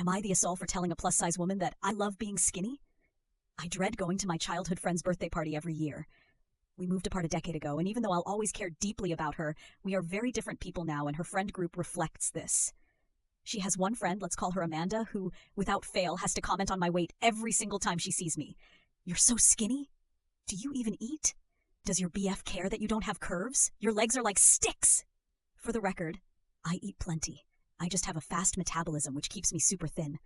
Am I the asshole for telling a plus-size woman that I love being skinny? I dread going to my childhood friend's birthday party every year. We moved apart a decade ago, and even though I'll always care deeply about her, we are very different people now, and her friend group reflects this. She has one friend, let's call her Amanda, who, without fail, has to comment on my weight every single time she sees me. You're so skinny? Do you even eat? Does your BF care that you don't have curves? Your legs are like sticks! For the record, I eat plenty. I just have a fast metabolism, which keeps me super thin.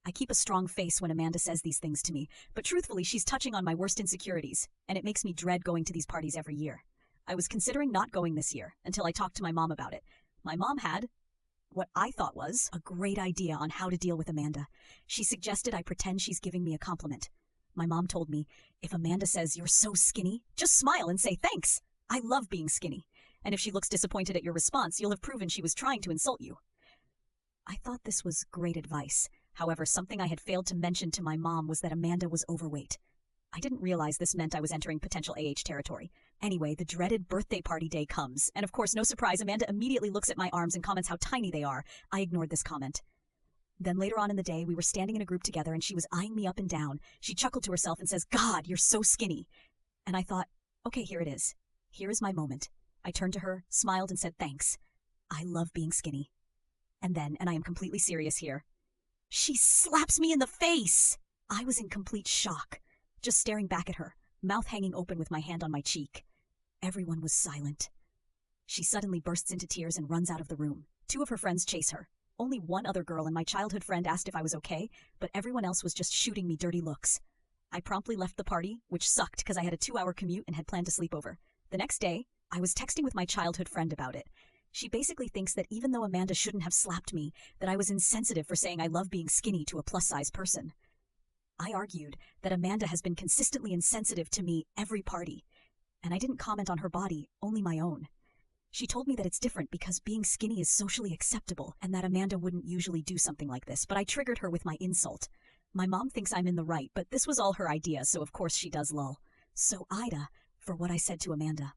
I keep a strong face when Amanda says these things to me, but truthfully, she's touching on my worst insecurities, and it makes me dread going to these parties every year. I was considering not going this year, until I talked to my mom about it. My mom had what I thought was a great idea on how to deal with Amanda. She suggested I pretend she's giving me a compliment. My mom told me, if Amanda says you're so skinny, just smile and say thanks. I love being skinny. And if she looks disappointed at your response, you'll have proven she was trying to insult you. I thought this was great advice. However, something I had failed to mention to my mom was that Amanda was overweight. I didn't realize this meant I was entering potential territory. Anyway, the dreaded birthday party day comes, and of course, no surprise, Amanda immediately looks at my arms and comments how tiny they are. I ignored this comment. Then later on in the day, we were standing in a group together and she was eyeing me up and down. She chuckled to herself and says, "God, you're so skinny." And I thought, okay, here it is. Here is my moment. I turned to her, smiled, and said, "Thanks. I love being skinny." And then, and I am completely serious here, she slaps me in the face! I was in complete shock, just staring back at her, mouth hanging open with my hand on my cheek. Everyone was silent. She suddenly bursts into tears and runs out of the room. Two of her friends chase her. Only one other girl and my childhood friend asked if I was okay, but everyone else was just shooting me dirty looks. I promptly left the party, which sucked because I had a 2-hour commute and had planned to sleep over. The next day, I was texting with my childhood friend about it. She basically thinks that even though Amanda shouldn't have slapped me, that I was insensitive for saying I love being skinny to a plus-size person. I argued that Amanda has been consistently insensitive to me every party, and I didn't comment on her body, only my own. She told me that it's different because being skinny is socially acceptable and that Amanda wouldn't usually do something like this, but I triggered her with my insult. My mom thinks I'm in the right, but this was all her idea, so of course she does lol. So AITAH for what I said to Amanda.